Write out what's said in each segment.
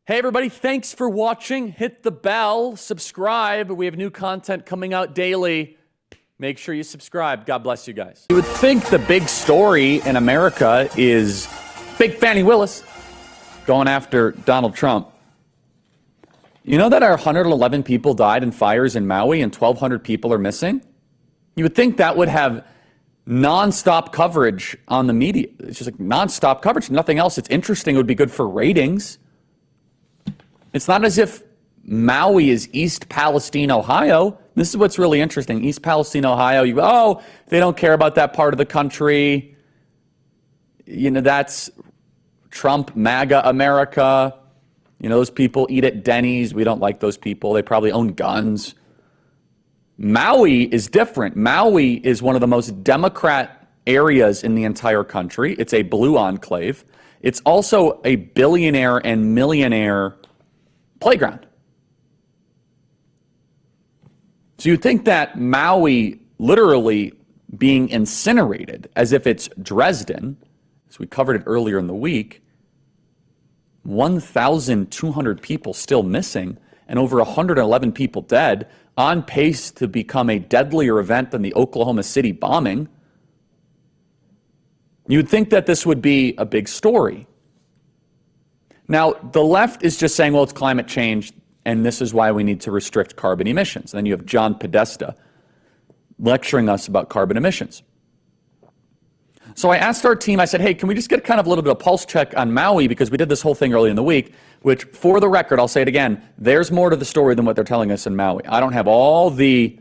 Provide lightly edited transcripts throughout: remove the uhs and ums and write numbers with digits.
Hey everybody, thanks for watching. Hit the bell, subscribe. We have new content coming out daily. Make sure you subscribe. God bless you guys. You would think the big story in America is Big Fannie Willis going after Donald Trump. You know that our 111 people died in fires in Maui and 1,200 people are missing? You would think that would have nonstop coverage on the media. It's just like nonstop coverage, nothing else. It's interesting. It would be good for ratings. It's not as if Maui is East Palestine, Ohio. This is what's really interesting. East Palestine, Ohio, they don't care about that part of the country. You know, that's Trump, MAGA America. You know, those people eat at Denny's. We don't like those people. They probably own guns. Maui is different. Maui is one of the most Democrat areas in the entire country. It's a blue enclave. It's also a billionaire and millionaire playground. So you'd think that Maui literally being incinerated, as if it's Dresden, as we covered it earlier in the week, 1,200 people still missing and over 111 people dead, on pace to become a deadlier event than the Oklahoma City bombing. You'd think that this would be a big story. Now, the left is just saying, well, it's climate change, and this is why we need to restrict carbon emissions. And then you have John Podesta lecturing us about carbon emissions. So I asked our team, I said, hey, can we just get kind of a little bit of pulse check on Maui, because we did this whole thing early in the week, which, for the record, I'll say it again, there's more to the story than what they're telling us in Maui. I don't have all the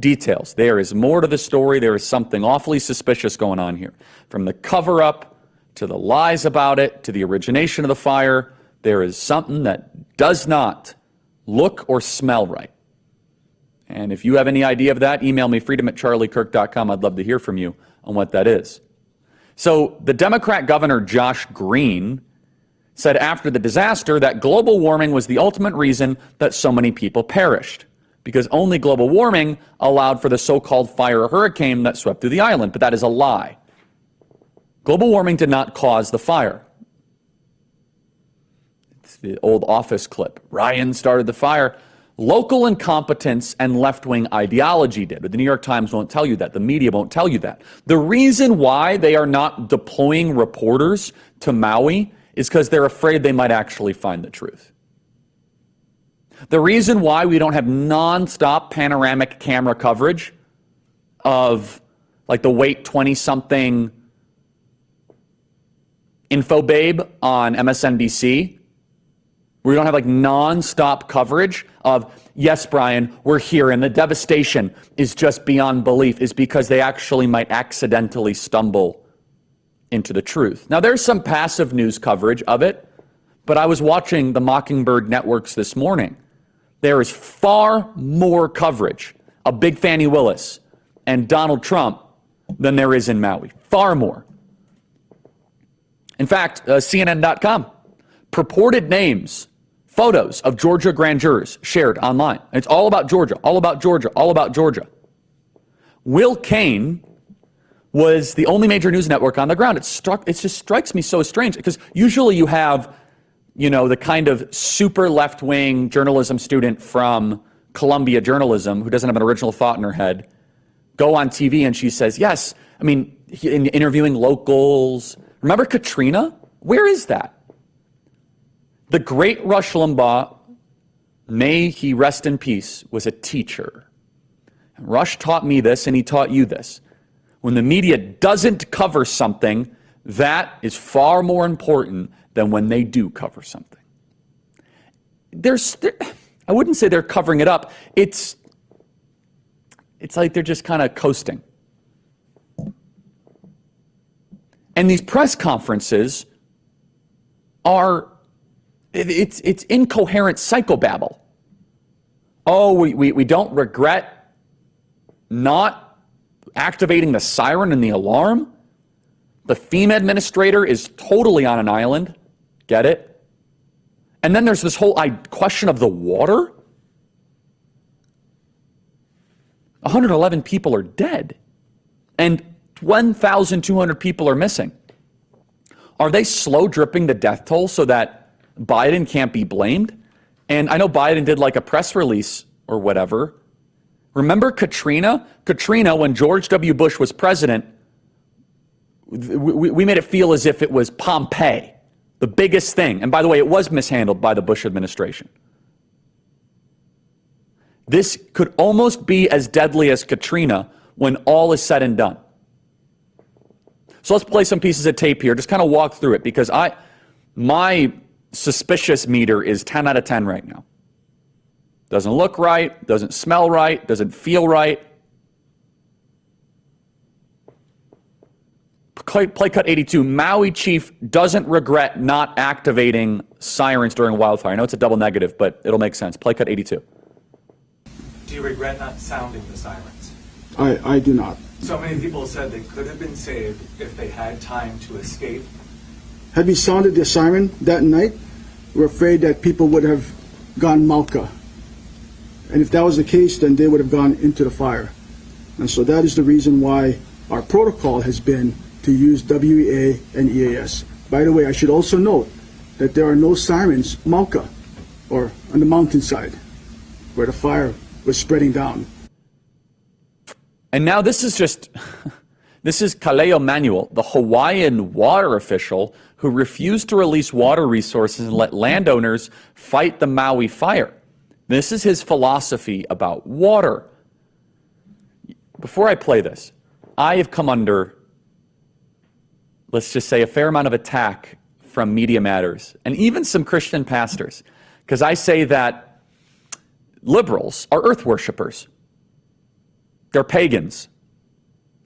details. There is more to the story. There is something awfully suspicious going on here. From the cover-up to the lies about it, to the origination of the fire, there is something that does not look or smell right. And if you have any idea of that, email me, freedom@charliekirk.com. I'd love to hear from you on what that is. So the Democrat governor, Josh Green, said after the disaster that global warming was the ultimate reason that so many people perished, because only global warming allowed for the so-called fire hurricane that swept through the island. But that is a lie. Global warming did not cause the fire. It's the old Office clip. Ryan started the fire. Local incompetence and left-wing ideology did. But the New York Times won't tell you that. The media won't tell you that. The reason why they are not deploying reporters to Maui is because they're afraid they might actually find the truth. The reason why we don't have nonstop panoramic camera coverage of like the Wait 20-something info babe on MSNBC, we don't have like nonstop coverage of, yes, Brian, we're here and the devastation is just beyond belief, is because they actually might accidentally stumble into the truth. Now, there's some passive news coverage of it, but I was watching the Mockingbird networks this morning. There is far more coverage of Big Fannie Willis and Donald Trump than there is in Maui. Far more. In fact, CNN.com, purported names, photos of Georgia grand jurors shared online. It's all about Georgia, all about Georgia, all about Georgia. Will Cain was the only major news network on the ground. It just strikes me so strange, because usually you have, you know, the kind of super left-wing journalism student from Columbia Journalism who doesn't have an original thought in her head go on TV and she says, yes, I mean, interviewing locals. Remember Katrina? Where is that? The great Rush Limbaugh, may he rest in peace, was a teacher. And Rush taught me this, and he taught you this. When the media doesn't cover something, that is far more important than when they do cover something. I wouldn't say they're covering it up. It's like they're just kind of coasting. And these press conferences are, it's incoherent psychobabble. Oh, we don't regret not activating the siren and the alarm. The FEMA administrator is totally on an island. Get it? And then there's this whole question of the water. 111 people are dead. And 1,200 people are missing. Are they slow dripping the death toll so that Biden can't be blamed. And I know Biden did like a press release or whatever. Remember Katrina? Katrina, when George W. Bush was president, we made it feel as if it was Pompeii, the biggest thing. And by the way, it was mishandled by the Bush administration. This could almost be as deadly as Katrina when all is said and done. So let's play some pieces of tape here, just kind of walk through it, because my suspicious meter is 10 out of 10 right now. Doesn't look right, doesn't smell right, doesn't feel right. Play cut 82. Maui chief doesn't regret not activating sirens during a wildfire. I know it's a double negative, but it'll make sense. Play cut 82. Do you regret not sounding the sirens? I do not. So many people said they could have been saved if they had time to escape. Had we sounded the siren that night, we're afraid that people would have gone Malka. And if that was the case, then they would have gone into the fire. And so that is the reason why our protocol has been to use WEA and EAS. By the way, I should also note that there are no sirens Malka or on the mountainside where the fire was spreading down. And now this is Kaleo Manuel, the Hawaiian water official who refused to release water resources and let landowners fight the Maui fire. This is his philosophy about water. Before I play this, I have come under, let's just say, a fair amount of attack from Media Matters and even some Christian pastors, because I say that liberals are earth worshipers. They're pagans.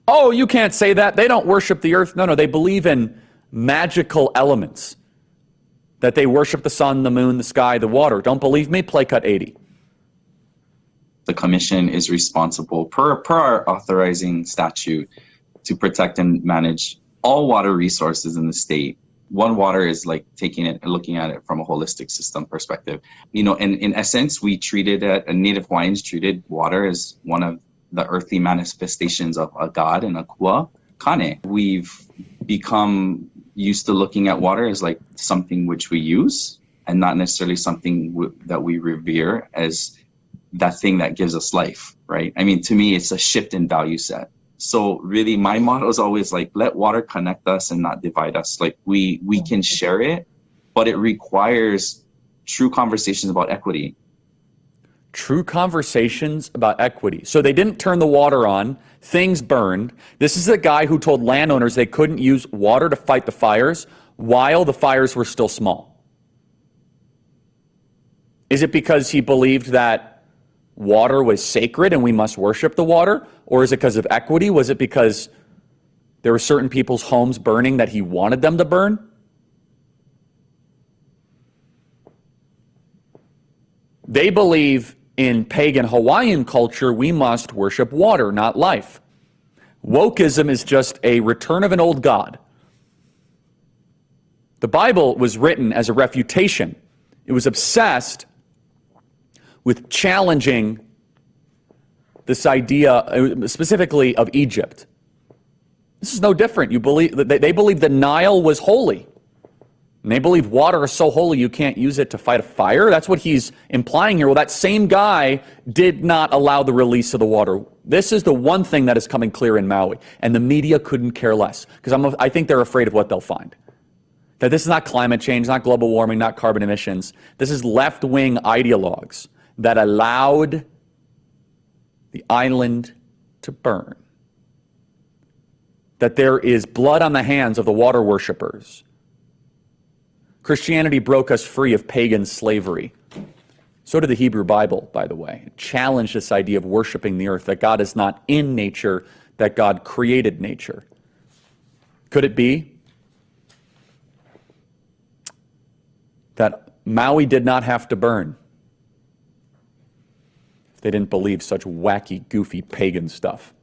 Oh, you can't say that. They don't worship the earth. No, they believe in magical elements, that they worship the sun, the moon, the sky, the water. Don't believe me? Play cut 80. The commission is responsible, per our authorizing statute, to protect and manage all water resources in the state. One Water is like taking it and looking at it from a holistic system perspective. And in essence, we treated it, Native Hawaiians treated water as one of the earthly manifestations of a god and a kua kane. We've become used to looking at water as like something which we use and not necessarily something that we revere as that thing that gives us life, right? I mean, to me, it's a shift in value set. So really, my motto is always like, let water connect us and not divide us. Like we can share it, but it requires true conversations about equity. True conversations about equity. So they didn't turn the water on. Things burned. This is the guy who told landowners they couldn't use water to fight the fires while the fires were still small. Is it because he believed that water was sacred and we must worship the water? Or is it because of equity? Was it because there were certain people's homes burning that he wanted them to burn? They believe in pagan Hawaiian culture, we must worship water, not life. Wokeism is just a return of an old god. The Bible was written as a refutation. It was obsessed with challenging this idea, specifically of Egypt. This is no different. They believe the Nile was holy. And they believe water is so holy you can't use it to fight a fire. That's what he's implying here. Well, that same guy did not allow the release of the water. This is the one thing that is coming clear in Maui. And the media couldn't care less. Because I think they're afraid of what they'll find. That this is not climate change, not global warming, not carbon emissions. This is left-wing ideologues that allowed the island to burn. That there is blood on the hands of the water worshipers. Christianity broke us free of pagan slavery. So did the Hebrew Bible, by the way. It challenged this idea of worshiping the earth, that God is not in nature, that God created nature. Could it be that Maui did not have to burn if they didn't believe such wacky, goofy, pagan stuff?